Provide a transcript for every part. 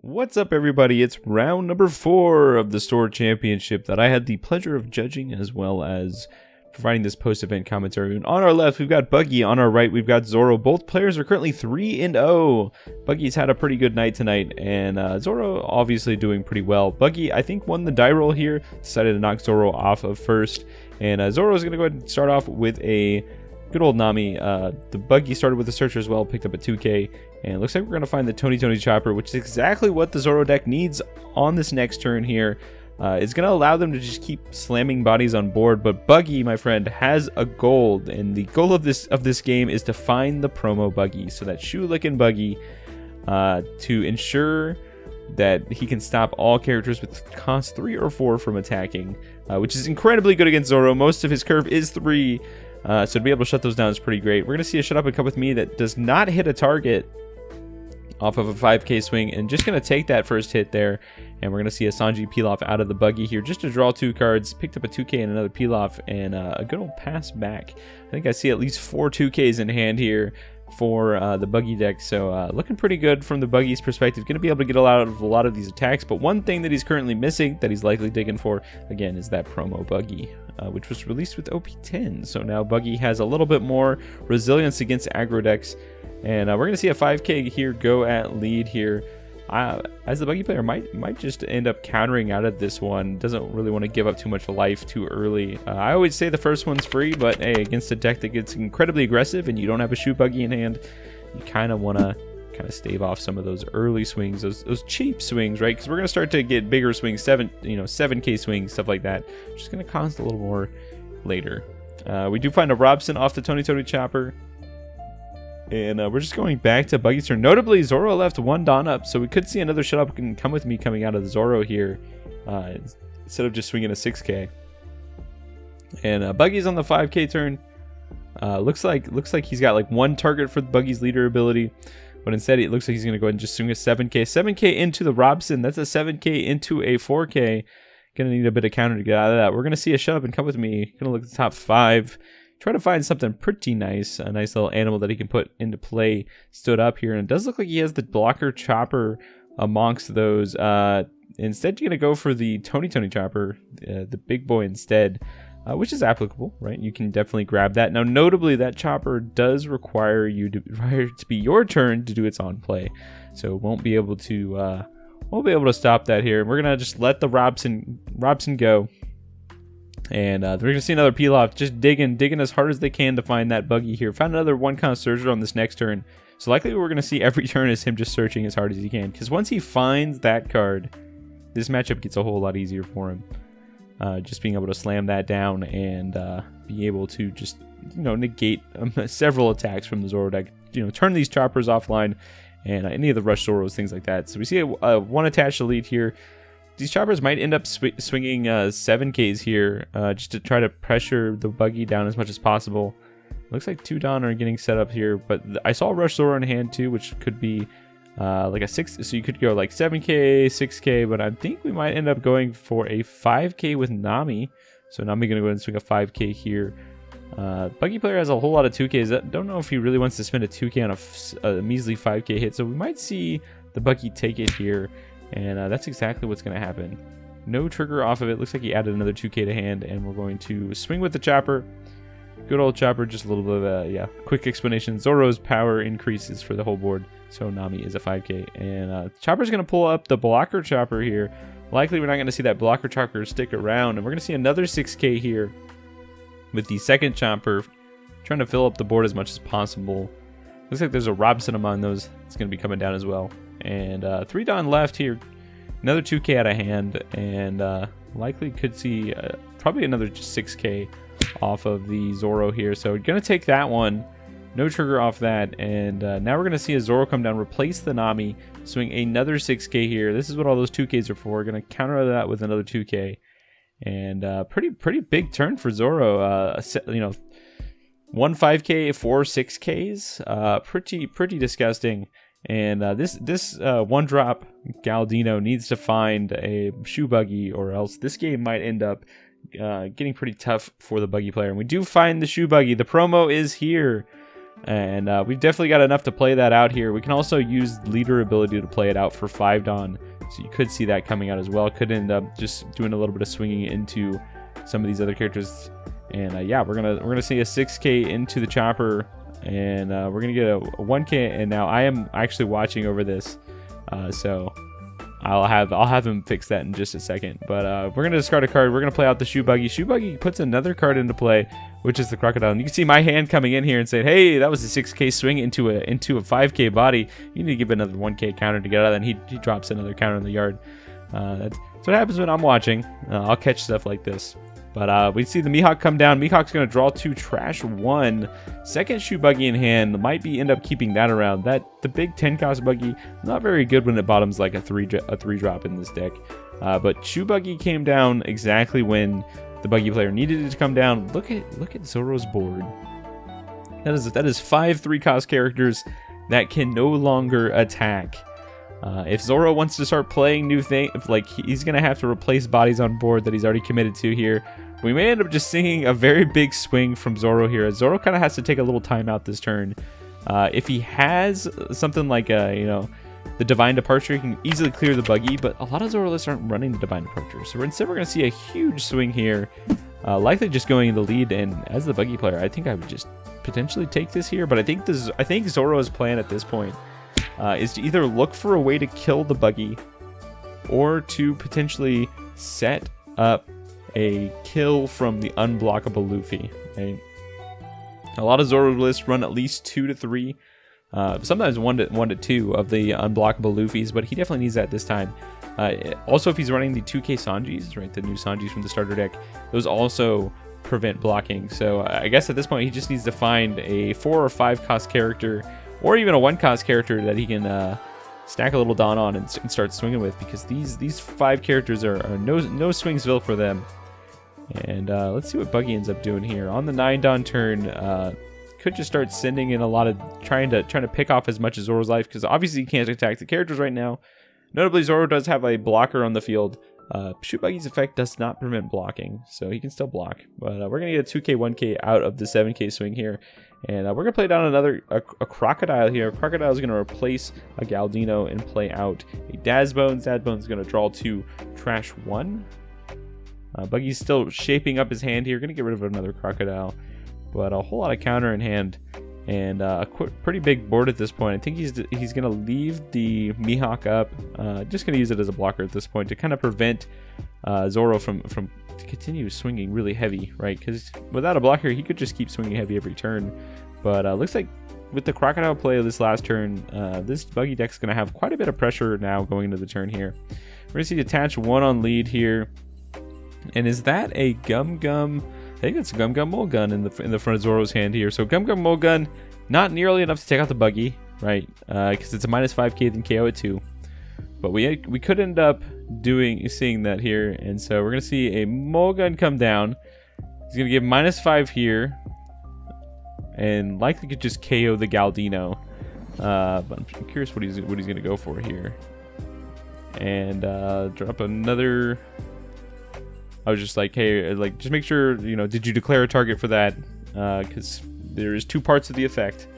What's up, everybody? It's round number 4 of the Store Championship that I had the pleasure of judging as well as providing this post-event commentary. And on our left, we've got Buggy. On our right, we've got Zoro. Both players are currently 3-0. Buggy's had a pretty good night tonight, and Zoro obviously doing pretty well. Buggy, I think, won the die roll here, decided to knock Zoro off of first, and Zoro's going to go ahead and start off with a good old Nami. The Buggy started with the Searcher as well, picked up a 2k, and it looks like we're going to find the Tony Chopper, which is exactly what the Zoro deck needs on this next turn here. It's going to allow them to just keep slamming bodies on board, but Buggy, my friend, has a goal, and the goal of this game is to find the promo Buggy, so that shoe-licking Buggy, to ensure that he can stop all characters with cost 3 or 4 from attacking, which is incredibly good against Zoro. Most of his curve is 3, so to be able to shut those down is pretty great. We're going to see a Shut Up and Come With Me that does not hit a target off of a 5k swing, and just going to take that first hit there, and we're going to see a Sanji peel off out of the Buggy here just to draw 2 cards. Picked up a 2k and another peel off, and a good old pass back. I think I see at least 4 2ks in hand here for the Buggy deck, so looking pretty good from the Buggy's perspective. Going to be able to get out of a lot of these attacks, but one thing that he's currently missing that he's likely digging for again is that promo Buggy, which was released with OP10. So now Buggy has a little bit more resilience against aggro decks, and we're going to see a 5k here go at lead here. As the Buggy player might just end up countering out of this one. Doesn't really want to give up too much life too early. I always say the first one's free, but hey, against a deck that gets incredibly aggressive and you don't have a shoe Buggy in hand, you kind of want to stave off some of those early swings, those cheap swings, right? Because we're going to start to get bigger swings, 7k swings, stuff like that. Just going to cost a little more later. We do find a Robson off the Tony Chopper. And we're just going back to Buggy's turn. Notably, Zoro left 1 Dawn up, so we could see another Shut Up and Come With Me coming out of the Zoro here, instead of just swinging a 6k. And Buggy's on the 5k turn. Looks like he's got like 1 target for the Buggy's leader ability, but instead it looks like he's going to go ahead and just swing a 7k. 7k into the Robson. That's a 7k into a 4k. Gonna need a bit of counter to get out of that. We're gonna see a Shut Up and Come With Me. Gonna look at the top 5. Try to find something pretty nice, a nice little animal that he can put into play. Stood up here, and it does look like he has the blocker chopper amongst those. Instead, you're going to go for the Tony Chopper, the big boy instead, which is applicable, right? You can definitely grab that. Now, notably, that chopper does require to be your turn to do its on play, so won't be able to stop that here. We're gonna just let the Robson go. And we're going to see another peel off, just digging as hard as they can to find that Buggy here. Found another 1-count Searcher on this next turn. So likely we're going to see every turn is him just searching as hard as he can. Because once he finds that card, this matchup gets a whole lot easier for him. Just being able to slam that down and be able to just, negate several attacks from the Zoro deck. Turn these choppers offline and any of the Rush Zoros, things like that. So we see a 1 attached elite here. These choppers might end up swinging 7ks here, just to try to pressure the Buggy down as much as possible. Looks like 2 Dawn are getting set up here, but I saw Rush Zoro in hand too, which could be like a 6, so you could go like 7k, 6k, but I think we might end up going for a 5k with Nami. So Nami gonna go ahead and swing a 5k here. Buggy player has a whole lot of 2ks. I don't know if he really wants to spend a 2k on a measly 5k hit, so we might see the Buggy take it here. And that's exactly what's going to happen. No trigger off of it. Looks like he added another 2k to hand, and we're going to swing with the chopper. Good old chopper. Just a little bit of a quick explanation. Zoro's power increases for the whole board, so Nami is a 5k. And chopper's going to pull up the blocker chopper here. Likely we're not going to see that blocker chopper stick around, and we're going to see another 6k here with the second chopper, trying to fill up the board as much as possible. Looks like there's a Robson among those. It's going to be coming down as well. And 3 Dawn left here. Another 2k out of hand. And likely could see probably another 6k off of the Zoro here. So going to take that one. No trigger off that. And now we're going to see a Zoro come down, replace the Nami, swing another 6k here. This is what all those 2ks are for. Going to counter that with another 2k. And pretty big turn for Zoro. 1 5k, 4 6ks. Pretty disgusting. And this 1-drop Galdino needs to find a shoe Buggy, or else this game might end up getting pretty tough for the Buggy player. And we do find the shoe Buggy. The promo is here. And we've definitely got enough to play that out here. We can also use leader ability to play it out for 5 Dawn. So you could see that coming out as well. Could end up just doing a little bit of swinging into some of these other characters. And yeah, we're gonna see a 6K into the chopper, and we're gonna get a 1K. And now I am actually watching over this, so I'll have him fix that in just a second. But we're gonna discard a card. We're gonna play out the Shoe Buggy. Shoe Buggy puts another card into play, which is the Crocodile. And you can see my hand coming in here and saying, "Hey, that was a 6K swing into a 5K body. You need to give another 1K counter to get out of that." And he drops another counter in the yard. That's what happens when I'm watching. I'll catch stuff like this. But we see the Mihawk come down. Mihawk's going to draw 2, trash 1. Second Shoe Buggy in hand. Might be end up keeping that around. The big 10 cost Buggy, not very good when it bottoms like a 3 drop in this deck. But Shoe Buggy came down exactly when the Buggy player needed it to come down. Look at Zoro's board. That is 5 3 cost characters that can no longer attack. If Zoro wants to start playing new things, like he's gonna have to replace bodies on board that he's already committed to here. We may end up just seeing a very big swing from Zoro here. Zoro kind of has to take a little time out this turn. If he has something like the Divine Departure, he can easily clear the Buggy, but a lot of Zoro lists aren't running the Divine Departure. So instead we're gonna see a huge swing here, likely just going in the lead. And as the Buggy player, I think I would just potentially take this here. But I think Zoro's plan at this point is to either look for a way to kill the Buggy or to potentially set up a kill from the unblockable Luffy. Right? A lot of Zoro lists run at least 2 to 3, sometimes 1 to 2 of the unblockable Luffys, but he definitely needs that this time. Also, if he's running the 2K Sanjis, right, the new Sanjis from the starter deck, those also prevent blocking. So I guess at this point he just needs to find a 4 or 5 cost character, or even a 1 cost character that he can stack a little Dawn on and start swinging with, because these 5 characters are no swingsville for them. And let's see what Buggy ends up doing here on the 9 Dawn turn. Could just start sending in a lot of trying to pick off as much of Zoro's life, because obviously he can't attack the characters right now. Notably, Zoro does have a blocker on the field. Shoe Buggy's effect does not prevent blocking, so he can still block. But we're gonna get a 2K 1K out of the 7K swing here. And we're going to play down a Crocodile here. Crocodile is going to replace a Galdino and play out a Dazbones. Dazbones is going to draw 2, trash 1. Buggy's still shaping up his hand here. Going to get rid of another Crocodile. But a whole lot of counter in hand. And a pretty big board at this point. I think he's going to leave the Mihawk up. Just going to use it as a blocker at this point to kind of prevent Zoro from to continue swinging really heavy, right? Because without a blocker, he could just keep swinging heavy every turn. But looks like with the Crocodile play of this last turn, this Buggy deck's going to have quite a bit of pressure now going into the turn here. We're going to see attach 1 on lead here. And is that a Gum Gum? I think it's a Gum Gum Mulgun in the front of Zoro's hand here. So Gum Gum Mulgun, not nearly enough to take out the Buggy, right? Because it's a minus 5K, then KO at 2. But we could end up seeing that here, and so we're gonna see a Mulgun come down. He's gonna give -5 here, and likely could just KO the Galdino. But I'm curious what he's gonna go for here, and drop another. I was just like, hey, like just make sure did you declare a target for that? Because there is 2 parts of the effect.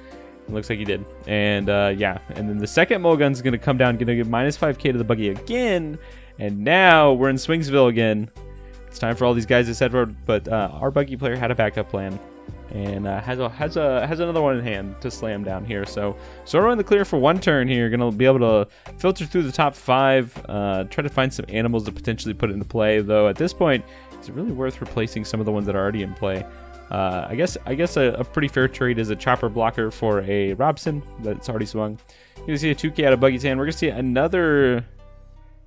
It looks like he did. And yeah, and then the second Mulgun's going to come down, going to give -5K to the Buggy again. And now we're in Swingsville again. It's time for all these guys to set forward, but our Buggy player had a backup plan. And has another one in hand to slam down here. So Zoro in the clear for 1 turn here. Going to be able to filter through the top 5. Try to find some animals to potentially put into play. Though at this point, it's really worth replacing some of the ones that are already in play. I guess a pretty fair trade is a chopper blocker for a Robson that's already swung. You're going to see a 2K out of Buggy's hand. We're going to see another.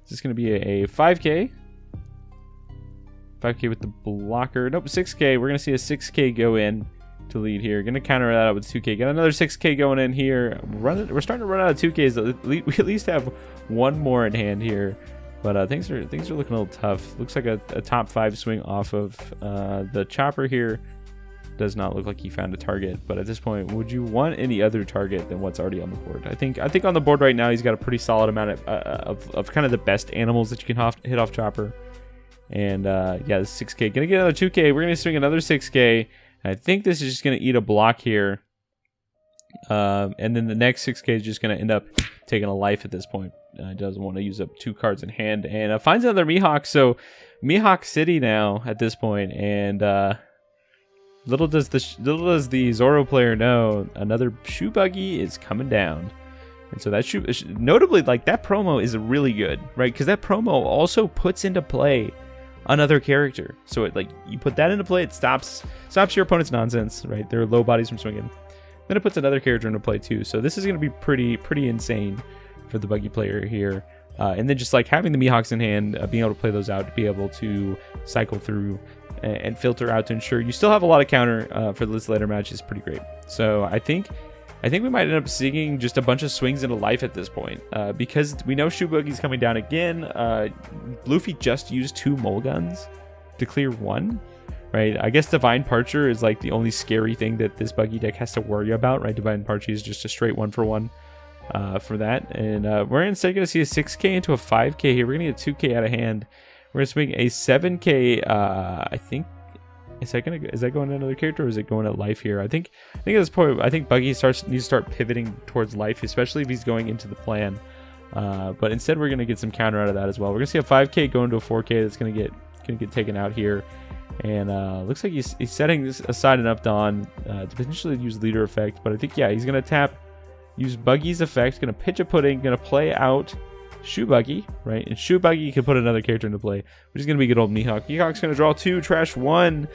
Is this going to be a 5K? 5K with the blocker. Nope, 6K. We're going to see a 6K go in to lead here. Going to counter that out with 2K. Got another 6K going in here. We're starting to run out of 2Ks. We at least have 1 more in hand here. But things are looking a little tough. Looks like a top 5 swing off of the chopper here. Does not look like he found a target, but at this point, would you want any other target than what's already on the board? I think on the board right now, he's got a pretty solid amount of kind of the best animals that you can hit off chopper. And yeah, the 6K gonna get another 2K. We're gonna swing another 6K. I think this is just gonna eat a block here. And then the next 6k is just going to end up taking a life at this point. Doesn't want to use up 2 cards in hand, and finds another Mihawk. So Mihawk City now at this point, and little does the Zoro player know, another shoe buggy is coming down. And so that notably, like, that promo is really good, right? Because that promo also puts into play another character. So it, like, you put that into play, it stops your opponent's nonsense, right? Their low bodies from swinging. Then it puts another character into play too. So this is going to be pretty insane for the buggy player here. And then just like having the Mihawks in hand, being able to play those out, to be able to cycle through and filter out to ensure you still have a lot of counter for this later match is pretty great. So I think we might end up seeing just a bunch of swings into life at this point, because we know Shoe Buggy's coming down again. Luffy just used 2 mole guns to clear 1, right? I guess Divine Parcher is like the only scary thing that this buggy deck has to worry about, right? Divine Parcher is just a straight 1-for-1 for that, and we're instead going to see a 6k into a 5k here. We're going to get 2k out of hand. We're going to swing a 7k. I think. Is that going to another character, or is it going at life here? I think at this point, I think Buggy needs to start pivoting towards life, especially if he's going into the plan. But instead, we're going to get some counter out of that as well. We're going to see a 5k go into a 4k that's going to get taken out here, and looks like he's setting this aside enough Dawn to potentially use leader effect. But I think, yeah, he's going to use Buggy's effect, going to pitch a pudding, going to play out Shoe Buggy, right? And Shoe Buggy can put another character into play, which is going to be good old Mihawk. Mihawk's going to draw 2, trash 1.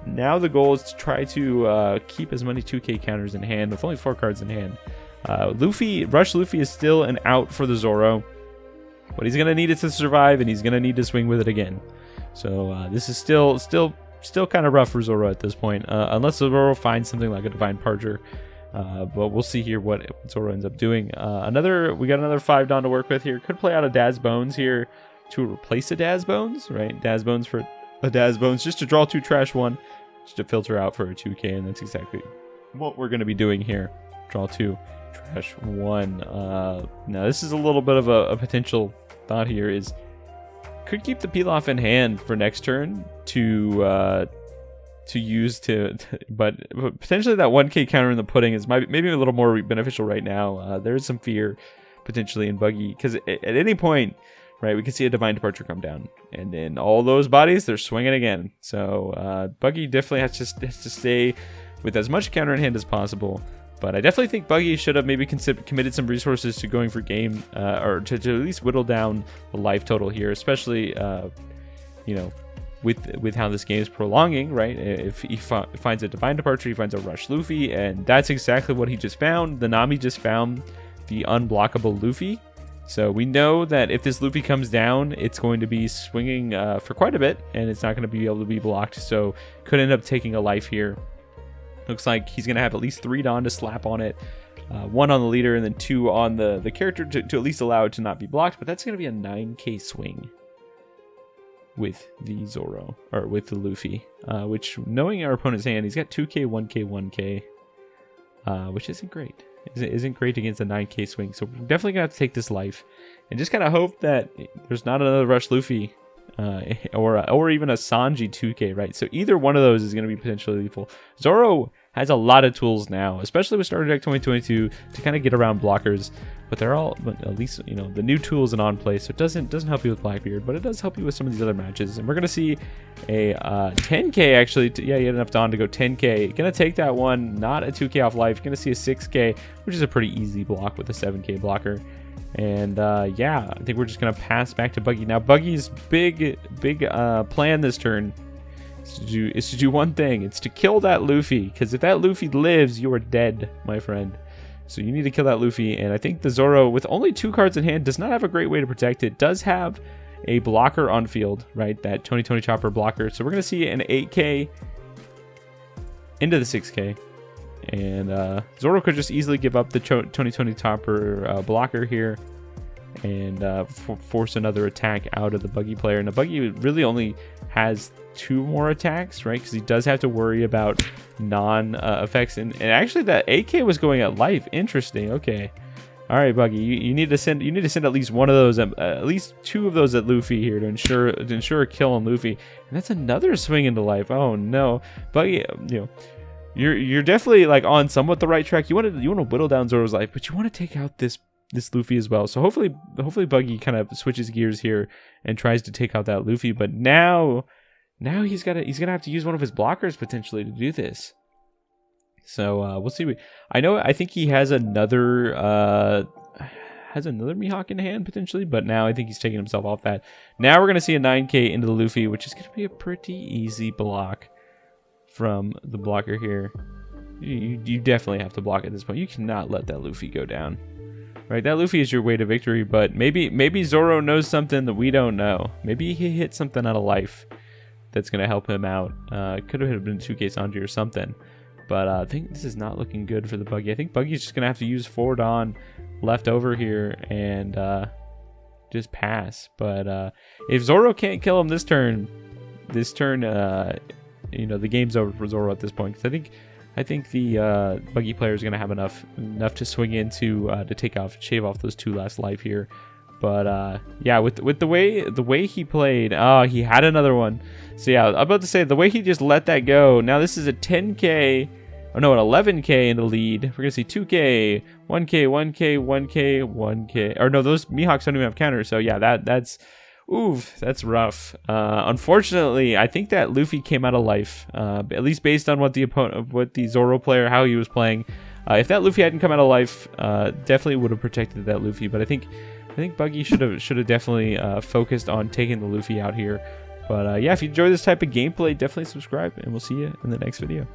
Now the goal is to try to keep as many 2k counters in hand with only 4 cards in hand. Rush Luffy is still an out for the Zoro, but he's going to need it to survive, and he's going to need to swing with it again. So this is still kind of rough for Zoro at this point, unless Zoro finds something like a Divine Parcher. But we'll see here what Zoro ends up doing. We got another 5 Dawn to work with here. Could play out a Daz Bones here to replace a Daz Bones, right? Daz Bones for a Daz Bones, just to draw 2, trash 1, just to filter out for a 2k, and that's exactly what we're going to be doing here. Draw 2, trash 1. Now this is a little bit of a potential thought here, is could keep the Pilaf in hand for next turn to use but potentially that 1k counter in the pudding is maybe a little more beneficial right now. There's some fear potentially in Buggy, because at any point, right, we can see a Divine Departure come down, and then all those bodies, they're swinging again. So Buggy definitely has to stay with as much counter in hand as possible. But I definitely think Buggy should have maybe committed some resources to going for game, or to at least whittle down the life total here, especially with how this game is prolonging, right? If he finds a Divine Departure, he finds a Rush Luffy, and that's exactly what he just found. The Nami just found the unblockable Luffy. So we know that if this Luffy comes down, it's going to be swinging for quite a bit, and it's not going to be able to be blocked. So could end up taking a life here. Looks like he's going to have at least 3 Dawn to slap on it. 1 on the leader, and then 2 on the character to at least allow it to not be blocked. But that's going to be a 9k swing with the Zoro, or with the Luffy, which, knowing our opponent's hand, he's got 2k, 1k, 1k, which isn't great. Isn't great against a 9k swing. So we're definitely gonna have to take this life, and just kind of hope that there's not another Rush Luffy, or even a Sanji 2k, right? So either one of those is going to be potentially lethal. Zoro has a lot of tools now, especially with Starter Deck 2022, to kind of get around blockers. But they're all, at least, the new tools and on play. So it doesn't help you with Blackbeard, but it does help you with some of these other matches. And we're gonna see a 10k actually. Yeah, you had enough Dawn to go 10k. Gonna take that one, not a 2k off life. Gonna see a 6k, which is a pretty easy block with a 7k blocker. And yeah, I think we're just gonna pass back to Buggy now. Buggy's big plan this turn is to do one thing. It's to kill that Luffy, because if that Luffy lives, you are dead, my friend. So you need to kill that Luffy, and I think the Zoro, with only 2 cards in hand, does not have a great way to protect it. Does have a blocker on field, right? That Tony Chopper blocker. So we're going to see an 8k into the 6k. And Zoro could just easily give up the Tony Chopper blocker here, and force another attack out of the Buggy player. And the Buggy really only has 2 more attacks, right? Because he does have to worry about non-effects. And actually, that AK was going at life. Interesting. Okay. All right, Buggy. You need to send at least one of those, at least 2 of those at Luffy here to ensure a kill on Luffy. And that's another swing into life. Oh no, Buggy. you're definitely like on somewhat the right track. You want to whittle down Zoro's life, but you want to take out this Luffy as well. So hopefully Buggy kind of switches gears here and tries to take out that Luffy. But now he's gonna have to use one of his blockers potentially to do this. So we'll see. I think he has another Mihawk in hand potentially, but now I think he's taking himself off that. Now we're gonna see a 9K into the Luffy, which is gonna be a pretty easy block from the blocker here. You definitely have to block at this point. You cannot let that Luffy go down. Right, that Luffy is your way to victory, but maybe Zoro knows something that we don't know. Maybe he hit something out of life that's gonna help him out. Could have been 2K Sanji or something. But I think this is not looking good for the Buggy. I think Buggy's just gonna have to use forward on left over here and just pass. But if Zoro can't kill him this turn, you know, the game's over for Zoro at this point. 'Cause I think the Buggy player is gonna have enough to swing into to shave off those 2 last life here. But yeah, with the way he played, he had another one. So yeah, I'm about to say the way he just let that go. Now this is a 10K, oh no, an 11K in the lead. We're gonna see 2K, 1K, 1K, 1K, 1K. Or no, those Mihawks don't even have counters. So yeah, that's that's rough. Unfortunately, I think that Luffy came out of life, at least based on what the Zoro player, how he was playing. If that Luffy hadn't come out of life, definitely would have protected that Luffy. But I think Buggy should have definitely focused on taking the Luffy out here. But yeah, if you enjoy this type of gameplay, definitely subscribe, and we'll see you in the next video.